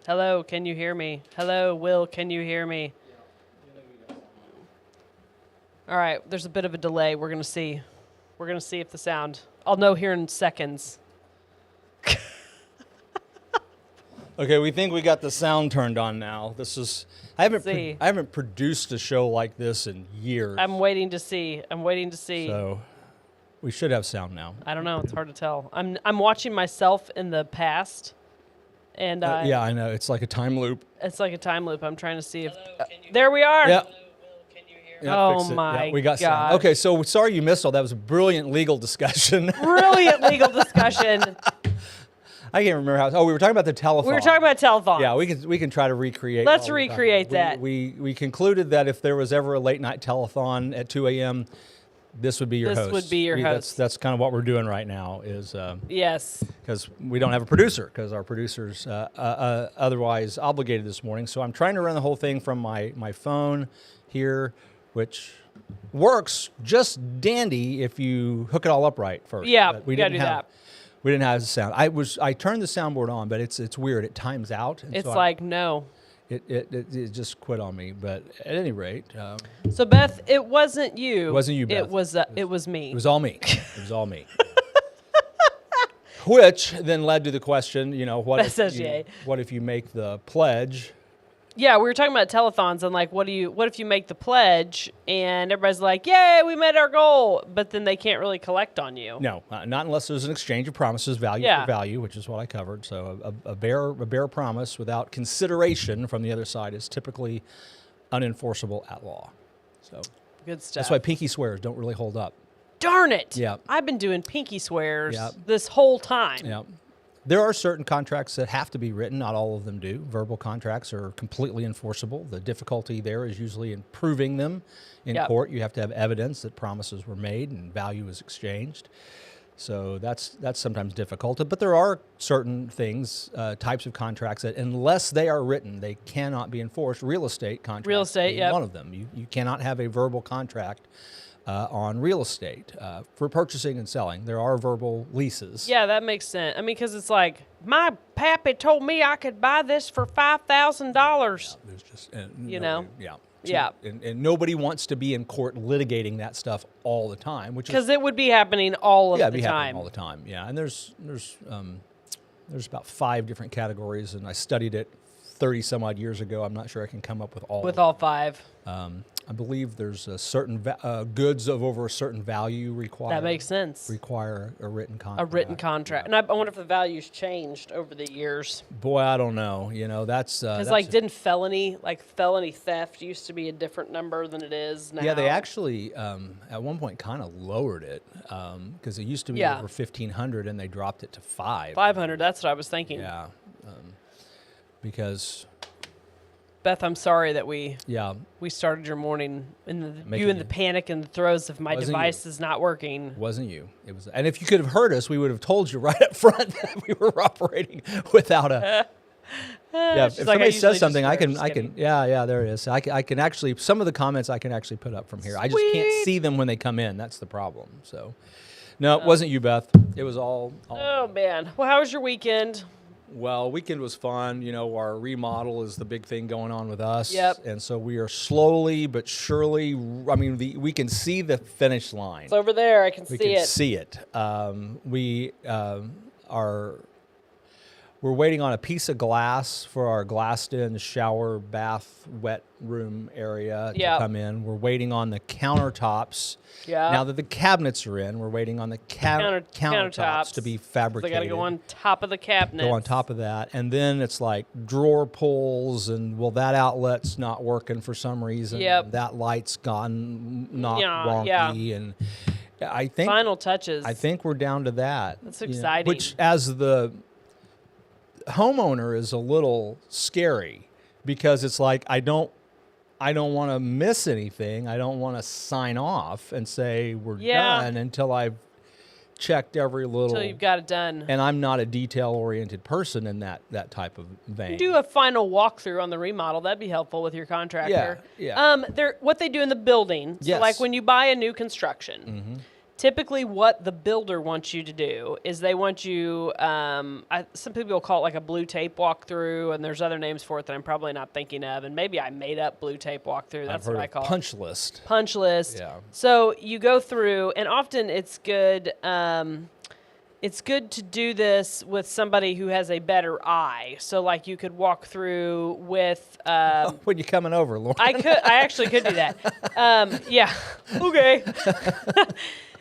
Hello, can you hear me? Hello, Will, can you hear me? All right, there's a bit of a delay. We're going to see. We're going to see if the sound... I'll know here in seconds. Okay, we think we got the sound turned on now. This is... I haven't produced a show like this in years. I'm waiting to see. So we should have sound now. I don't know. It's hard to tell. I'm watching myself in the past. And yeah, I know. It's like a time loop. It's like a time loop. I'm trying to see if... there we are. Yeah. Yeah, oh, my we got God. sound. Okay, so sorry you missed all that. Was a brilliant legal discussion. Brilliant legal discussion. I can't remember how... Oh, we were talking about the telethon. We were talking about telethon. Yeah, we can try to recreate. Let's recreate that. We concluded that if there was ever a late night telethon at 2 a.m., this would be your host. This would be your host. That's kind of what we're doing right now. Is yes. Because we don't have a producer because our producer's otherwise obligated this morning. So I'm trying to run the whole thing from my phone here, which works just dandy if you hook it all up right first. Yeah, but we gotta do that. We didn't have the sound. I turned the soundboard on, but it's weird. It times out. And it's so like no. It just quit on me. But at any rate. So Beth, it wasn't you. It wasn't you, Beth. It was me. It was all me. It was all me. Which then led to the question, what if you make the pledge? Yeah, we were talking about telethons and like, what if you make the pledge and everybody's like, yay, we met our goal, but then they can't really collect on you. No, not unless there's an exchange of promises, value for value, which is what I covered. So a bare promise without consideration from the other side is typically unenforceable at law. So good stuff. That's why pinky swears don't really hold up. Darn it. Yeah. I've been doing pinky swears this whole time. Yeah. There are certain contracts that have to be written. Not all of them do. Verbal contracts are completely enforceable. The difficulty there is usually in proving them in court. You have to have evidence that promises were made and value is exchanged. So that's sometimes difficult. But there are certain things, types of contracts that unless they are written, they cannot be enforced. Real estate contracts being one of them. You cannot have a verbal contract on real estate for purchasing and selling. There are verbal leases. Yeah, that makes sense. I mean, because it's like, my pappy told me I could buy this for $5,000. There's just, Yeah. And nobody wants to be in court litigating that stuff all the time, which because it would be happening all of the time. Yeah, happening all the time. Yeah, and there's about 5 different categories, and I studied it 30 some odd years ago. I'm not sure I can come up with all. With all 5. I believe there's a certain goods of over a certain value require. That makes sense. Require a written contract. A written contract, and I wonder if the value's changed over the years. Boy, I don't know. That's because didn't felony theft used to be a different number than it is now? Yeah, they actually at one point kind of lowered it because it used to be over 1,500 and they dropped it to 500. That's what I was thinking. Yeah, because. Beth, I'm sorry that we started your morning in the panic and the throes of my device is not working. It wasn't you. It was, and if you could have heard us, we would have told you right up front that we were operating without a. If somebody says something, I can. There it is. I can actually some of the comments I can actually put up from here. I just can't see them when they come in. That's the problem. So, no, it wasn't you, Beth. It was all. Oh man. Well, how was your weekend? Well, weekend was fun. Our remodel is the big thing going on with us. Yep. And so we are slowly but surely, we can see the finish line. It's over there. I can see it. We can see it. We're waiting on a piece of glass for our glassed-in shower, bath, wet room area to come in. We're waiting on the countertops. Yeah. Now that the cabinets are in, we're waiting on the countertops to be fabricated. They got to go on top of the cabinet. Go on top of that. And then it's like drawer pulls, and, that outlet's not working for some reason. Yep. That light's gone wonky. Yeah. And I think... Final touches. I think we're down to that. That's exciting. Which, as the homeowner, is a little scary because it's like I don't want to miss anything. I don't want to sign off and say we're done until I've checked every little. Until you've got it done. And I'm not a detail-oriented person in that type of vein. Do a final walkthrough on the remodel. That'd be helpful with your contractor. Yeah. What they do in the building. So like when you buy a new construction. Mm-hmm. typically what the builder wants you to do is they want you, some people call it like a blue tape walkthrough, and there's other names for it that I'm probably not thinking of, and maybe I made up blue tape walkthrough. That's what I call it. Punch list. Punch list. Yeah. So you go through, and often it's good. It's good to do this with somebody who has a better eye. So, like, you could walk through with. When you coming over, Lauren? I actually could do that. Yeah. Okay.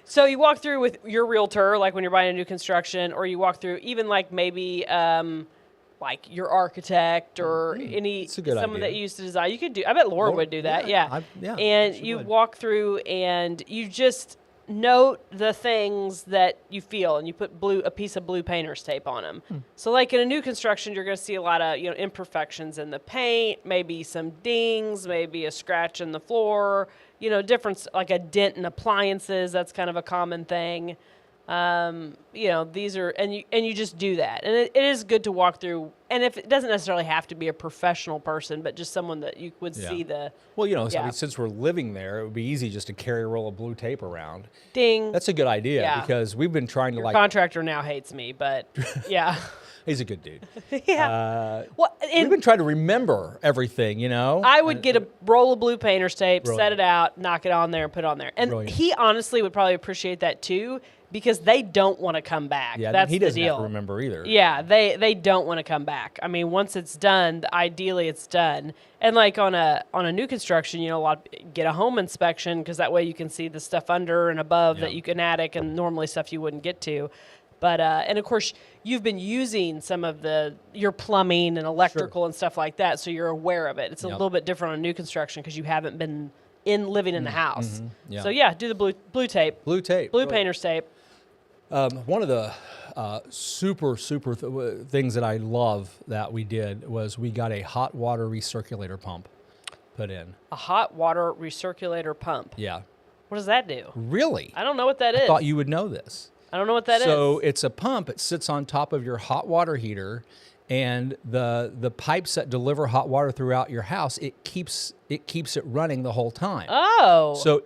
So you walk through with your realtor, like when you're buying a new construction, or you walk through even like maybe like your architect or someone that you used to design. You could do. I bet Laura would do that. Yeah. And you walk through and you just note the things that you feel, and you put a piece of blue painter's tape on them. So like in a new construction, you're going to see a lot of imperfections in the paint, maybe some dings, maybe a scratch in the floor, different, like a dent in appliances. That's kind of a common thing. These are, and you just do that. And it is good to walk through. And if it doesn't necessarily have to be a professional person, but just someone that you would see the. Well, I mean, since we're living there, it would be easy just to carry a roll of blue tape around. Ding. That's a good idea because we've been trying to Your contractor now hates me, but yeah. He's a good dude. Yeah. We've been trying to remember everything, I would get a roll of blue painter's tape, set it out, knock it on there, and put it on there. And he honestly would probably appreciate that too, because they don't want to come back. Yeah, that's he doesn't the deal. have to remember either. Yeah, they don't want to come back. I mean, once it's done, ideally it's done. And like on a new construction, get a home inspection, because that way you can see the stuff under and above that you can attic and normally stuff you wouldn't get to. But and of course, you've been using some of your plumbing and electrical and stuff like that, so you're aware of it. It's a little bit different on new construction because you haven't been living in the house. Yeah. So do the blue tape. Blue tape. Blue painter's tape. One of the super things that I love that we did was we got a hot water recirculator pump put in. A hot water recirculator pump? Yeah. What does that do? Really? I don't know what that is. I thought you would know this. I don't know what that is. So it's a pump. It sits on top of your hot water heater, and the pipes that deliver hot water throughout your house, it keeps it running the whole time. Oh. So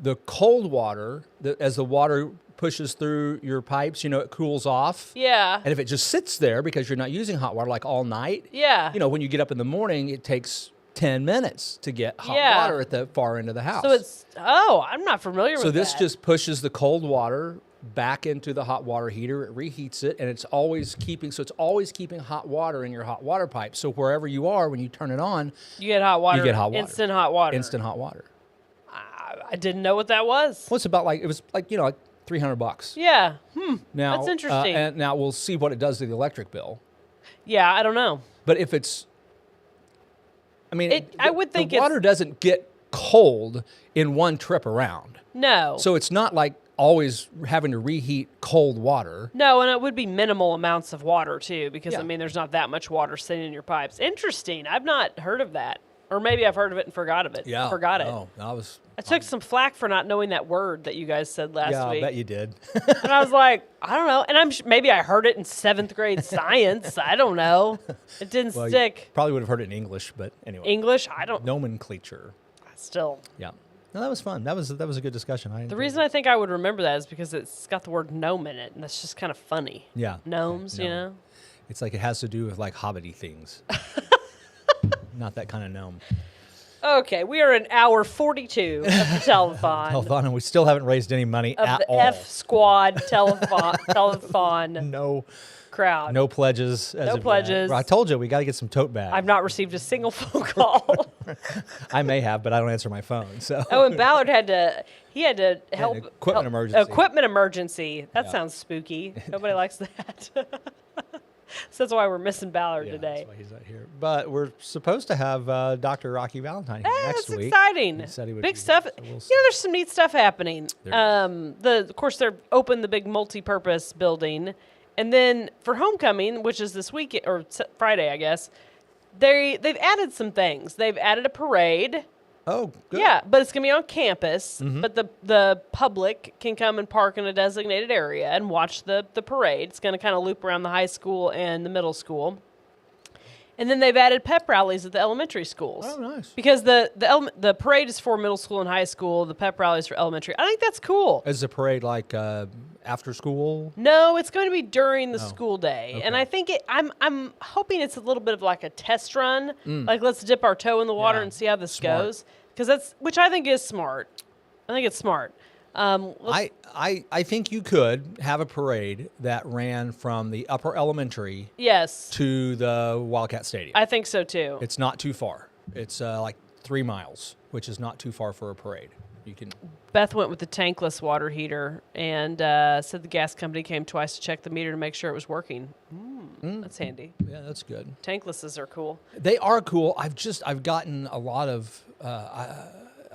the cold water, as the water pushes through your pipes, it cools off. Yeah. And if it just sits there because you're not using hot water like all night, when you get up in the morning, it takes 10 minutes to get hot water at the far end of the house. So I'm not familiar with that. So this just pushes the cold water back into the hot water heater. It reheats it, and it's always keeping hot water in your hot water pipe. So wherever you are, when you turn it on, you get hot water. You get hot water. Instant hot water. Instant hot water. I didn't know what that was. Well, it was like $300. Yeah. Now, that's interesting. And now we'll see what it does to the electric bill. Yeah, I don't know. But if it's, I would think the water doesn't get cold in one trip around. No. So it's not like always having to reheat cold water. No, and it would be minimal amounts of water too, because there's not that much water sitting in your pipes. Interesting. I've not heard of that. Or maybe I've heard of it and forgot of it. Yeah. Forgot it. No, I took some flack for not knowing that word that you guys said last week. Yeah, I bet you did. And I was like, I don't know. And maybe I heard it in 7th grade science. I don't know. It didn't stick. Probably would have heard it in English, but anyway. English? I don't. Nomenclature. Still. Yeah. No, that was fun. That was a good discussion. The reason I think I would remember that is because it's got the word gnome in it, and that's just kind of funny. Yeah. Gnomes, It's like it has to do with like hobbity things. Not that kind of gnome. Okay, we are in hour 42 of the telethon. And we still haven't raised any money of at the all. F Squad telethon No crowd. No pledges. No pledges. I told you we got to get some tote bags. I've not received a single phone call. I may have, but I don't answer my phone. So. Oh, and Ballard had to help. An equipment emergency. Equipment emergency. That sounds spooky. Nobody likes that. So that's why we're missing Ballard today. That's why he's not here. But we're supposed to have Dr. Rocky Valentine here next week. That's exciting. He said he would big stuff. So we'll there's some neat stuff happening. Of course, they're open the big multi-purpose building, and then for homecoming, which is this week or Friday, I guess, they've added some things. They've added a parade. Oh, good. Yeah, but it's going to be on campus, but the public can come and park in a designated area and watch the parade. It's going to kind of loop around the high school and the middle school. And then they've added pep rallies at the elementary schools. Oh, nice. Because the parade is for middle school and high school. The pep rally is for elementary. I think that's cool. Is the parade like after school? No, it's going to be during the school day, Okay. and I think I'm hoping it's a little bit of like a test run. Like, let's dip our toe in the water Yeah. and see how this Smart. goes. Because which I think is smart. I think it's smart. I think you could have a parade that ran from the upper elementary Yes, to the Wildcat Stadium. I think so too. It's not too far. It's like 3 miles, which is not too far for a parade. You can. Beth went with the tankless water heater and said the gas company came twice to check the meter to make sure it was working. That's handy. Yeah, that's good. Tanklesses are cool. They are cool. I've gotten a lot of.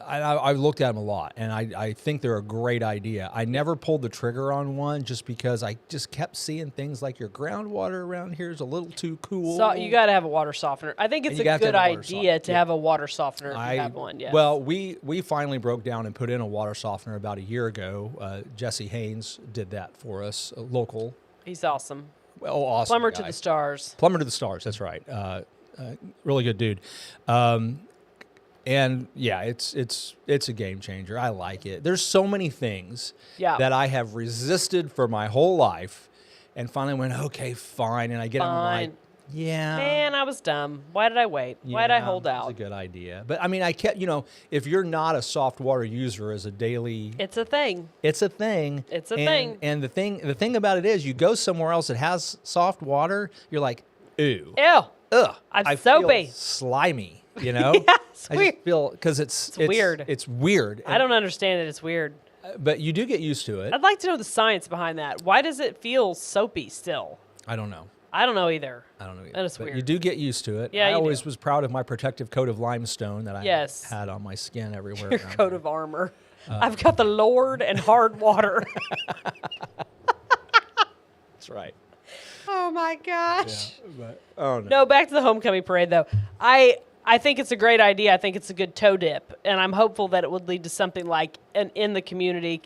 I've looked at them a lot, and I think they're a great idea. I never pulled the trigger on one just because I just kept seeing things like your groundwater around here is a little too cool. So you got to have a water softener. I think it's You a have to good have a water idea to yeah. have a water softener if you have one. Yes. Well, we finally broke down and put in a water softener about a year ago. Jesse Haynes did that for us, local. He's awesome. Well, awesome Plumber guy. to the stars. Plumber to the stars. That's right. Really good dude. And yeah, it's a game changer. I like it. There's so many things Yeah. that I have resisted for my whole life, and finally went, okay, fine. And I get them like, Fine. yeah, Man, I was dumb. Why did I wait? Why did I hold out? It's a good idea. But I mean, I kept, if you're not a soft water user as a daily, It's a thing. it's a thing. It's a And- thing. And the thing about it is, you go somewhere else that has soft water, you're like, ooh, Ew. ugh, I'm I soapy. feel slimy. You know, Yeah, it's I weird. just feel because it's weird. It's weird. I don't understand it. It's weird. But you do get used to it. I'd like to know the science behind that. Why does it feel soapy still? I don't know. I don't know either. I don't know either. That is But weird. You do get used to it. Yeah, I you always do. was proud of my protective coat of limestone that I Yes. had on my skin everywhere. Your around coat here. of armor. I've got the Lord and hard water. That's right. Oh my gosh. But, oh no. No, back to the homecoming parade though. I think it's a great idea. I think it's a good toe dip, and I'm hopeful that it would lead to something like in the community,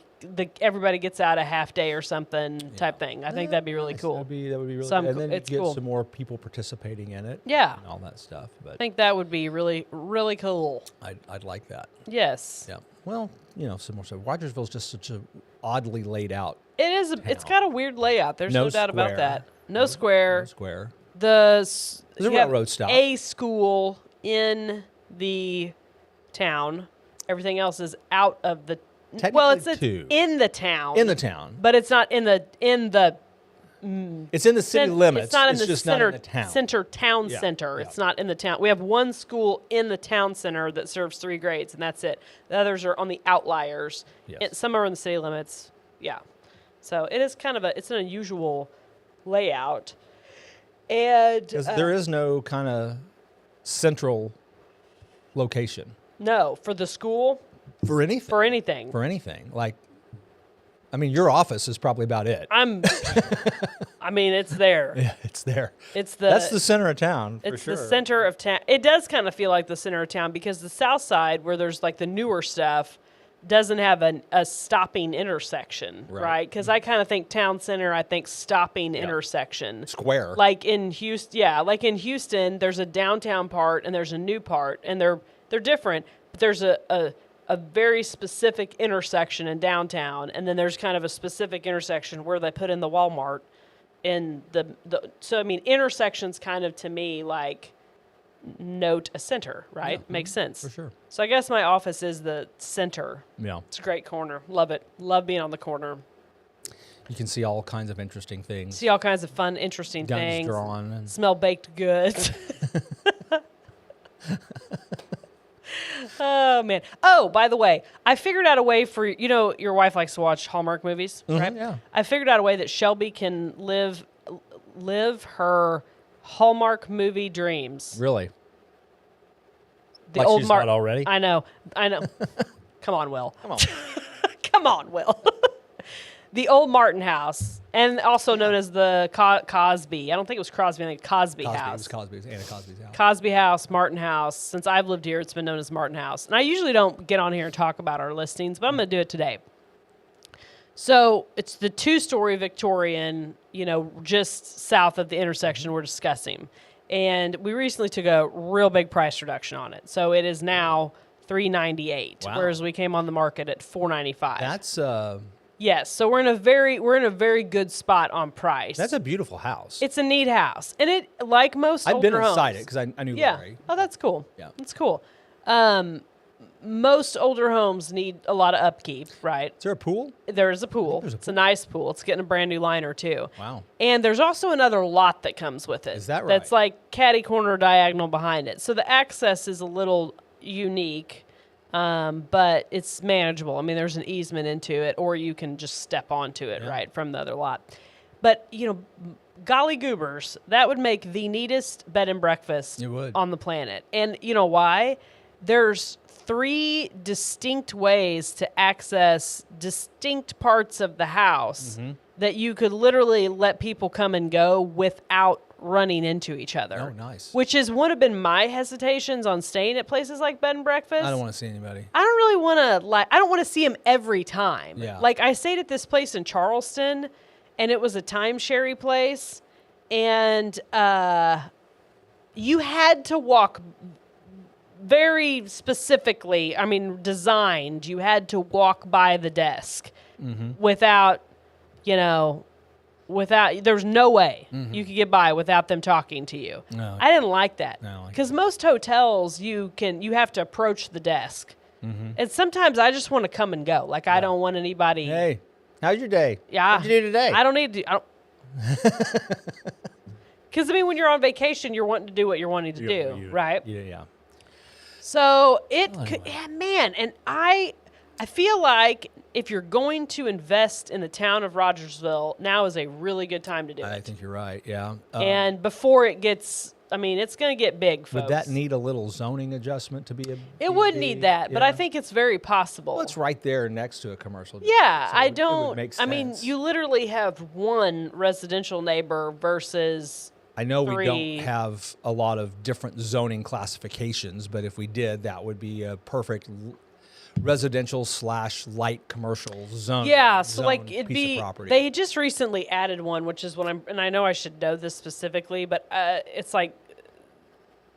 everybody gets out a half day or something type thing. I think that'd be really Nice. cool. That would be really Some cool. And then you it's get cool. some more people participating in it. Yeah. And all that stuff. But I think that would be really, really cool. I'd like that. Yes. Yeah. Well, some more stuff. Rogersville's just such a oddly laid out It is. It's got a weird layout. There's no doubt about square. that. No square. square. There's a railroad stop. A school in the town. Everything else is out of the. Well, it's two. in the town. In the town. but it's not in the It's in the city limits. It's not in the just center. not in the town. Center town Yeah, center. yeah. It's not in the town. We have one school in the town center that serves 3 grades, and that's it. The others are on the outliers. Yes. Some are in the city limits. Yeah. So it is kind of it's an unusual layout. And Because there is no kind of central location no, for the school, for anything. for anything. For anything. Like, I mean, your office is probably about it. I mean, it's there. Yeah, it's there. It's That's the center of town, for It's sure. the center of town. It does kind of feel like the center of town because the south side, where there's like the newer stuff, doesn't have a stopping intersection, right? Because I kind of think town center, I think stopping intersection. Square. Like in Houston, there's a downtown part and there's a new part, and they're different, but there's a very specific intersection in downtown, and then there's kind of a specific intersection where they put in the Walmart. So I mean, intersections kind of to me like note a center, right? Makes sense. for sure. So I guess my office is the center. Yeah. It's a great corner. Love it. Love being on the corner. You can see all kinds of interesting things. See all kinds of fun, interesting Guns things. drawn. And Smell baked goods. Oh, man. Oh, by the way, I figured out a way for, your wife likes to watch Hallmark movies, right? yeah. I figured out a way that Shelby can live her Hallmark movie dreams. Really? The Like old she's Martin. not already? I know. Come on, Will. Come on. Come on, Will. The old Martin house, and also known as the Cosby. I don't think it was Crosby. I think Cosby Cosby. It House. was Cosby's. Anna Cosby's house. Cosby House, Martin House. Since I've lived here, it's been known as Martin House. And I usually don't get on here and talk about our listings, but I'm going to do it today. So it's the 2-story Victorian, just south of the intersection we're discussing. And we recently took a real big price reduction on it. So it is now $398, whereas we came on the market at $495. That's yes. So we're in a very good spot on price. that's a beautiful house. It's a neat house, and it like most I've older been homes. inside it because I knew Larry. Oh, that's cool. Yeah. That's cool. Most older homes need a lot of upkeep, right? Is there a pool? There is a pool. It's a nice pool. It's getting a brand new liner too. Wow. And there's also another lot that comes with it. Is that right? That's like catty corner diagonal behind it. So the access is a little unique, but it's manageable. I mean, there's an easement into it, or you can just step onto it right from the other lot. But golly goobers, that would make the neatest bed and breakfast on the planet. And you know why? There's 3 distinct ways to access distinct parts of the house that you could literally let people come and go without running into each other. Oh, nice. Which is would have been my hesitations on staying at places like bed and breakfast. I don't want to see anybody. I don't really want to I don't want to see them every time. Yeah. Like I stayed at this place in Charleston, and it was a timeshare place, and you had to walk very specifically, designed, you had to walk by the desk without, there's no way you could get by without them talking to you. No. I didn't like that. No, Because most hotels, you have to approach the desk. And sometimes I just want to come and go. Like, I don't want anybody. Hey, how's your day? Yeah. What'd you do today? I don't need to. Because, when you're on vacation, you're wanting to do what you're wanting to do, right? Yeah. So man, and I feel like if you're going to invest in the town of Rogersville, now is a really good time to do it. I think you're right, yeah. And before it gets, it's going to get big, folks. Would that need a little zoning adjustment to be a It would need that, but I think it's very possible. Well, it's right there next to a commercial district, Yeah, so I it would don't, make sense. you literally have one residential neighbor versus I know 3. we don't have a lot of different zoning classifications, but if we did, that would be a perfect residential / light commercial zone. Yeah, so like it'd be. property. They just recently added one, which is what and I know I should know this specifically, but it's like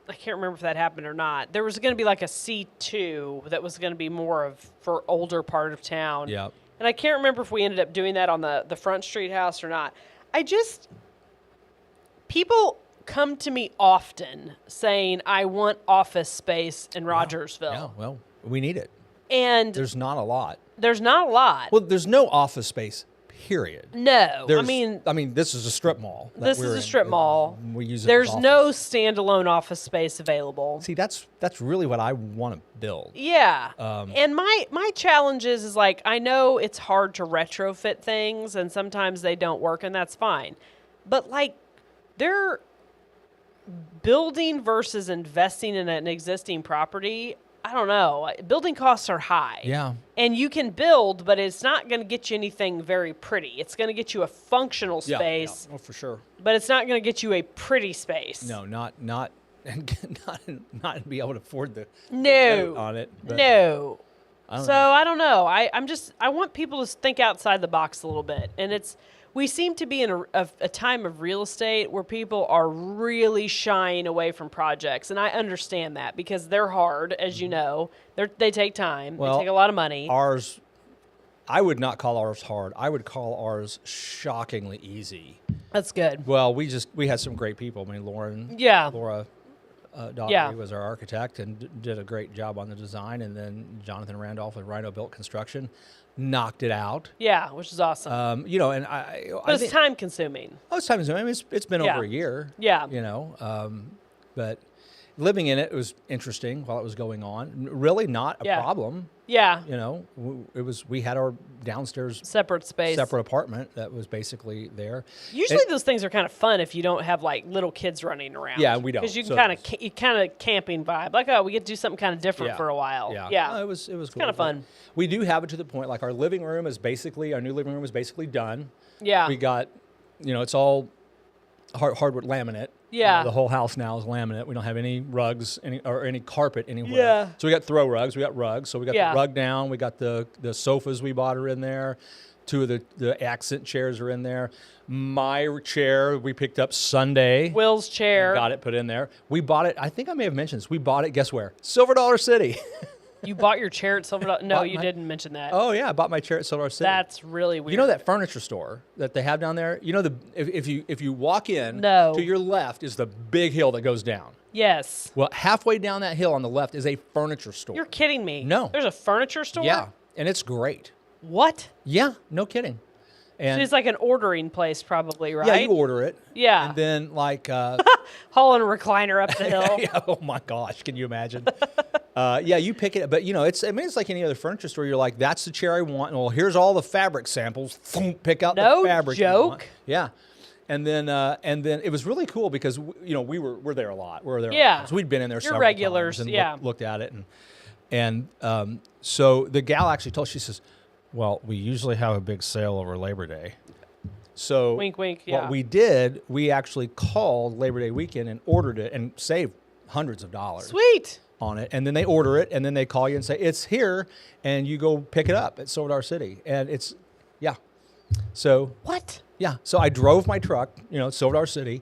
I can't remember if that happened or not. There was going to be like a C2 that was going to be more for older part of town. Yeah, and I can't remember if we ended up doing that on the Front Street house or not. People come to me often saying, I want office space in Rogersville. Yeah, well, we need it. And there's not a lot. There's not a lot. Well, there's no office space, period. No. This is a strip mall. This is a strip mall. We use it. There's no standalone office space available. See, that's really what I want to build. Yeah. And my challenge is like, I know it's hard to retrofit things and sometimes they don't work, and that's fine. But like, they're building versus investing in an existing property. I don't know. Building costs are high. Yeah. And you can build, but it's not going to get you anything very pretty. It's going to get you a functional space. Yeah. Oh, for sure. But it's not going to get you a pretty space. No, not be able to afford the note on it. No. I don't know. I want people to think outside the box a little bit. And we seem to be in a time of real estate where people are really shying away from projects. And I understand that because they're hard, as you know. They take time. They take a lot of money. I would not call ours hard. I would call ours shockingly easy. That's good. Well, we had some great people. I mean, Laura Daugherty was our architect and did a great job on the design. And then Jonathan Randolph with Rhino Built Construction knocked it out. Yeah, which is awesome. But it's time consuming. Oh, it's time consuming. It's been over a year. Yeah. But living in it was interesting while it was going on. Really not a problem. Yeah. We had our downstairs separate apartment that was basically there. Usually those things are kind of fun if you don't have like little kids running around. Yeah, we don't. Because you can kind of camping vibe. Like, we get to do something kind of different for a while. Yeah. It was cool. Kind of fun. We do have it to the point like our new living room is basically done. Yeah. We got, it's all hardwood laminate. Yeah. The whole house now is laminate. We don't have any rugs or any carpet anywhere. Yeah. So we got throw rugs. We got rugs. So we got the rug down. We got the sofas we bought are in there. 2 of the accent chairs are in there. My chair we picked up Sunday. Will's chair. Got it put in there. We bought it. I think I may have mentioned this. We bought it. Guess where? Silver Dollar City. You bought your chair at Silver Dollar? No, you didn't mention that. Oh yeah, I bought my chair at Silver Dollar City. That's really weird. You know that furniture store that they have down there? You know if you walk in, No. to your left is the big hill that goes down. Yes. Well, halfway down that hill on the left is a furniture store. You're kidding me. No. There's a furniture store? Yeah, and it's great. What? Yeah, no kidding. And So it's like an ordering place probably, right? yeah, you order it. Yeah. And then like Hauling a recliner up the hill. yeah, oh my gosh, can you imagine? Yeah, you pick it, but you know, it's like any other furniture store. You're like, that's the chair I want. Well, here's all the fabric samples. Pick out No the fabric. You joke. want. Yeah, and then it was really cool because we're there a lot. We're there. Yeah. A lot. So we'd been in there. You're several regulars, times and yeah. looked at it and so the gal actually told. She says, "Well, we usually have a big sale over Labor Day." So Wink, wink, yeah. What we did, we actually called Labor Day weekend and ordered it and saved hundreds of dollars. Sweet. On it, and then they order it, and then they call you and say it's here, and you go pick it up at Silver Dollar City, and it's, yeah. So What? yeah, so I drove my truck, Silver Dollar City,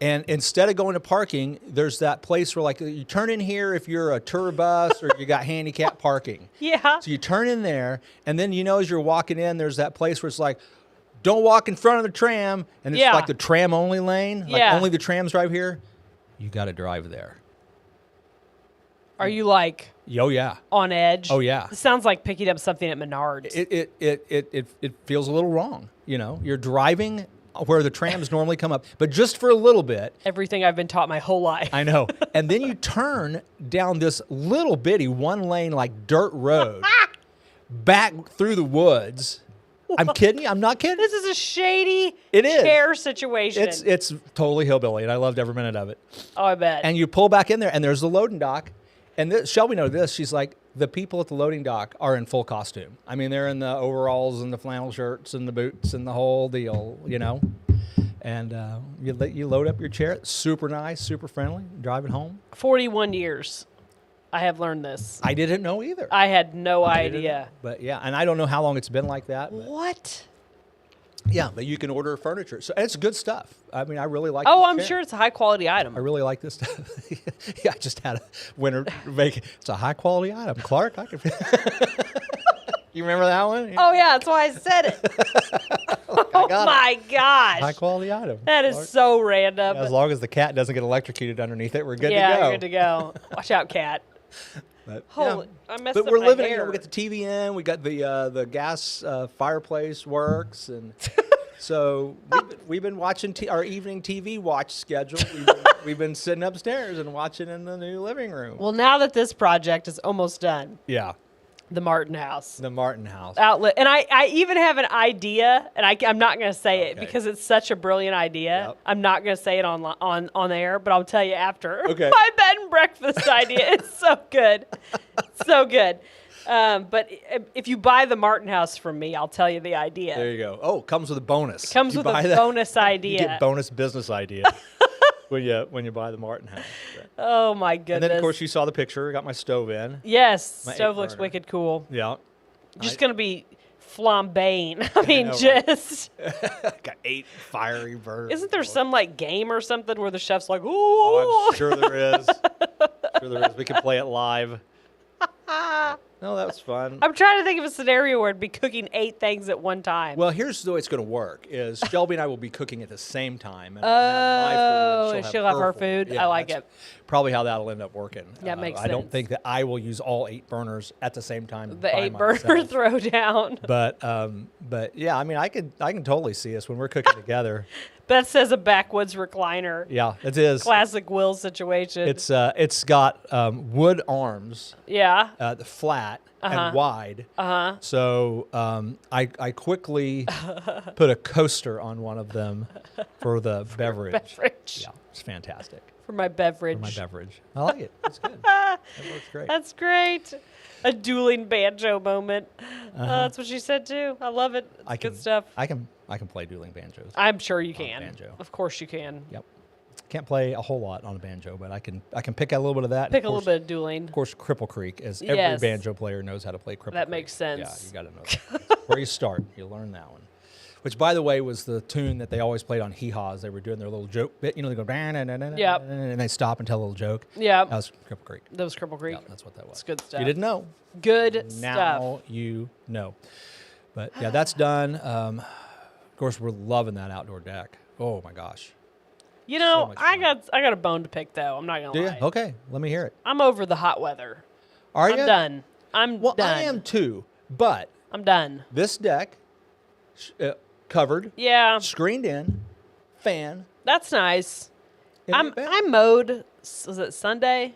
and instead of going to parking, there's that place where like you turn in here if you're a tour bus or you got handicap parking. Yeah. So you turn in there, and then as you're walking in, there's that place where it's like, don't walk in front of the tram, and it's Yeah. like the tram only lane, like Yeah. only the trams drive here. You got to drive there. Are you like Oh yeah. on edge? Oh, yeah. It sounds like picking up something at Menards. It feels a little wrong. You're driving where the trams normally come up, but just for a little bit. Everything I've been taught my whole life. I know. And then you turn down this little bitty 1-lane like dirt road back through the woods. I'm kidding you. I'm not kidding. This is a shady It is. chair situation. It's totally hillbilly, and I loved every minute of it. Oh, I bet. And you pull back in there, and there's the loading dock. And Shelby knows this. She's like, the people at the loading dock are in full costume. I mean, they're in the overalls and the flannel shirts and the boots and the whole deal, And you load up your chair. Super nice, super friendly. Drive it home. 41 years. I have learned this. I didn't know either. I had no idea. But yeah, and I don't know how long it's been like that. But What? yeah, but you can order furniture. So and it's good stuff. I mean, I really like Oh, this I'm chair. sure it's a high quality item. I really like this stuff. Yeah, I just had a winter vacation. It's a high quality item. Clark, I can. You remember that one? Oh, yeah, that's why I said it. Oh, my gosh. High quality item. That is Clark. so random. As long as the cat doesn't get electrocuted underneath it, we're good yeah, to go. you're good to go. Watch out, cat. But, Holy, yeah. I messed But up we're my living. hair. We got the TV in. We got the gas fireplace works, and so we've been watching our evening TV watch schedule. We've been sitting upstairs and watching in the new living room. Well, now that this project is almost done, Yeah, the Martin House the Martin House. outlet, and I even have an idea, and I'm not going to say it Okay. because it's such a brilliant idea. Yep. I'm not going to say it on air, but I'll tell you after. Okay. My bed and breakfast idea is so good, so good. But if you buy the Martin House from me, I'll tell you the idea. There you go. Oh, it comes with a bonus. Comes If you with a buy that, bonus You idea. get bonus business idea when you buy the Martin House. But- Oh my goodness! And then of course you saw the picture. I got my stove in. yes, my stove 8 looks burner. wicked cool. Yeah. Just gonna be flambeing. I mean, know, right? just Got 8 fiery burners. isn't there some like game or something where the chef's like, ooh? Oh, I'm sure there is. Sure there is. We can play it live. No, that was fun. I'm trying to think of a scenario where I'd be cooking 8 things at one time. Well, here's the way it's going to work: is Shelby and I will be cooking at the same time. And Oh, and she'll have her food. I like that's it. Probably how that'll end up working. That makes I don't sense. think that I will use all 8 burners at the same time. The by 8 burner myself. throwdown. But yeah, I mean, I can totally see us when we're cooking together. Beth says a backwoods recliner. Yeah, it is. Classic Will situation. It's got wood arms, yeah. the flat and wide. So I quickly put a coaster on one of them for the beverage. Beverage. Yeah, it's fantastic. For my beverage. For my beverage. I like it. It's good. It works great. That's great. A dueling banjo moment. That's what she said too. I love it. It's good stuff. I can play dueling banjos. I'm sure you can. banjo. Of course you can. Yep. Can't play a whole lot on a banjo, but I can pick out a little bit of that. Pick a little bit of dueling. Of course, Cripple Creek, as every Yes. banjo player knows how to play Cripple Creek. That makes sense. Yeah, you got to know that. where you start. You learn that one. Which, by the way, was the tune that they always played on hee-haws. They were doing their little joke bit. You know, they go, Yep. and they stop and tell a little joke. Yeah. That was Cripple Creek. That was Cripple Creek. Yeah, that's what that was. It's good stuff. You didn't know. Good Now stuff. you know. But, yeah, that's done. Of course, we're loving that outdoor deck. Oh, my gosh. You know, much I fun. got a bone to pick, though. I'm not going Do to you? lie. Okay, let me hear it. I'm over the hot weather. Are you? I'm done. I'm Well, done. I am too. But I'm done. this deck, covered, Yeah, screened in, fan. that's nice. in the I bed. mowed. Was it Sunday?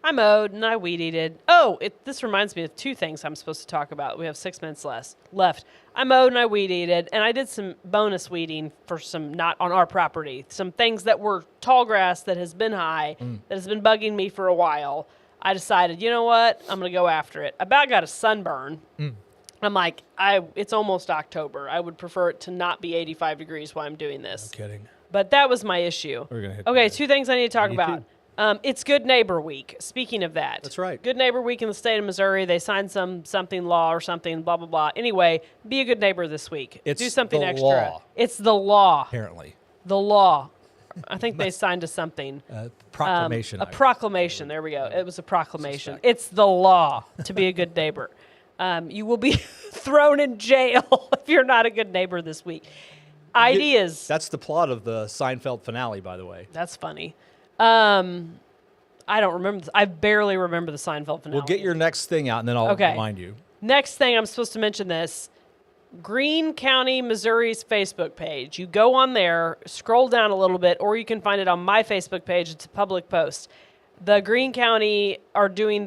I mowed and I weed eated. Oh, this reminds me of two things I'm supposed to talk about. We have 6 minutes left. I mowed and I weed eated, and I did some bonus weeding for some not on our property. Some things that were tall grass that has been high, that has been bugging me for a while. I decided, you know what? I'm going to go after it. About got a sunburn. I'm like, it's almost October. I would prefer it to not be 85 degrees while I'm doing this. No kidding. But that was my issue. We're gonna hit Okay, that. 2 things I need to talk Me about. It's Good Neighbor Week. Speaking of that. That's right. Good Neighbor Week in the state of Missouri. They signed something law or something, blah, blah, blah. Anyway, be a good neighbor this week. It's Do something the extra. law. It's the law. Apparently. The law. I think they signed to something. Proclamation. A proclamation. There we go. It was a proclamation. Suspect. It's the law to be a good neighbor. You will be thrown in jail if you're not a good neighbor this week. Ideas. That's the plot of the Seinfeld finale, by the way. That's funny. I don't remember. I barely remember the Seinfeld finale. We'll get your next thing out, and then I'll Okay. remind you. Next thing, I'm supposed to mention this. Greene County, Missouri's Facebook page. You go on there, scroll down a little bit, or you can find it on my Facebook page. It's a public post. The Greene County are doing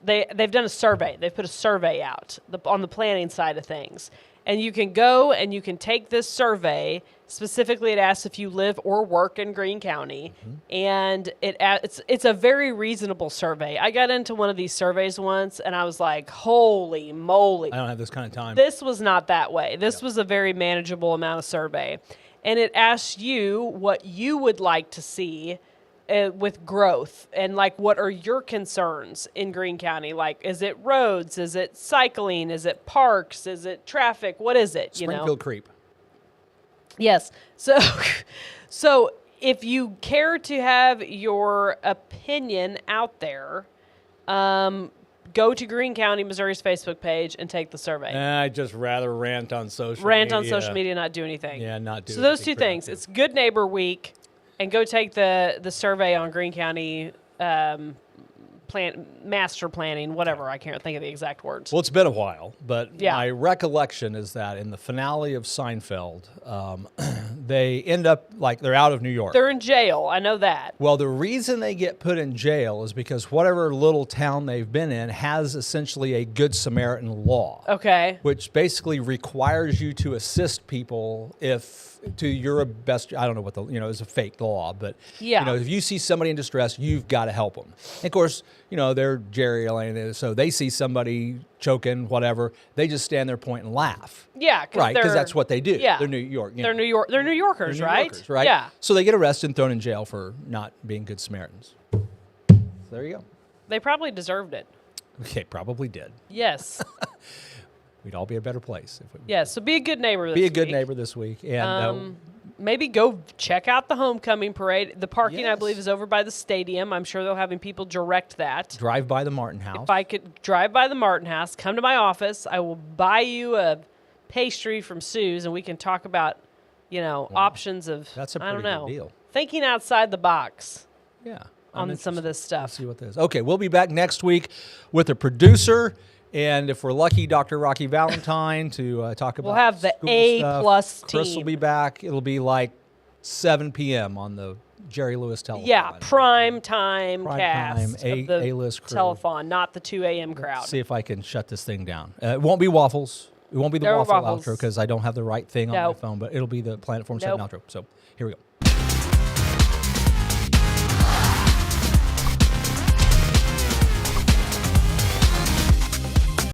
they've done a survey. They've put a survey out on the planning side of things. And you can go and you can take this survey. Specifically, it asks if you live or work in Greene County. And it's a very reasonable survey. I got into one of these surveys once, and I was like, holy moly. I don't have this kind of time. This was not that way. This was a very manageable amount of survey. And it asks you what you would like to see with growth, and like, what are your concerns in Greene County? Like, is it roads? Is it cycling? Is it parks? Is it traffic? What is it? Springfield Creep. Yes. So if you care to have your opinion out there, go to Greene County, Missouri's Facebook page and take the survey. I'd just rather rant on social media. Rant on social media, not do anything. Yeah, not do So those anything two things. productive. It's Good Neighbor Week, and go take the survey on Greene County master planning, whatever. I can't think of the exact words. Well, it's been a while, but Yeah. my recollection is that in the finale of Seinfeld, they end up like they're out of New York. They're in jail. I know that. Well, the reason they get put in jail is because whatever little town they've been in has essentially a Good Samaritan law. Okay. Which basically requires you to assist people to your best. I don't know what it's a fake law, but Yeah. if you see somebody in distress, you've got to help them. And of course, they're Jerry Elaine, so they see somebody choking, whatever, they just stand there, point, and laugh. Yeah, Right, because that's what they do. Yeah. They're New York. They're New Yorkers, They're New right? Yorkers, right? Yeah. So they get arrested and thrown in jail for not being good Samaritans. So there you go. They probably deserved it. Okay, probably did. Yes. We'd all be a better place if we Yes. So be a good neighbor. be a good neighbor this week. And Maybe go check out the homecoming parade. The parking, I Yes. believe, is over by the stadium. I'm sure they're having people direct that. drive by the Martin House. If I could drive by the Martin House, come to my office, I will buy you a pastry from Sue's, and we can talk about, options of, That's a I don't pretty good know, deal. thinking outside the box Yeah. on some of this stuff. See what this is. Okay, we'll be back next week with a producer. And if we're lucky, Dr. Rocky Valentine to talk about We'll have the school A+ stuff. Chris will team. be back. It'll be like 7 p.m. on the Jerry Lewis telethon. Yeah, prime time Prime cast time, of the A-list crew. telethon, not the 2 a.m. crowd. See if I can shut this thing down. It won't be waffles. It won't be the No waffle waffles. outro because I don't have the right thing on my Nope. phone, but it'll be the Planet Form 7 Nope. outro. So here we go.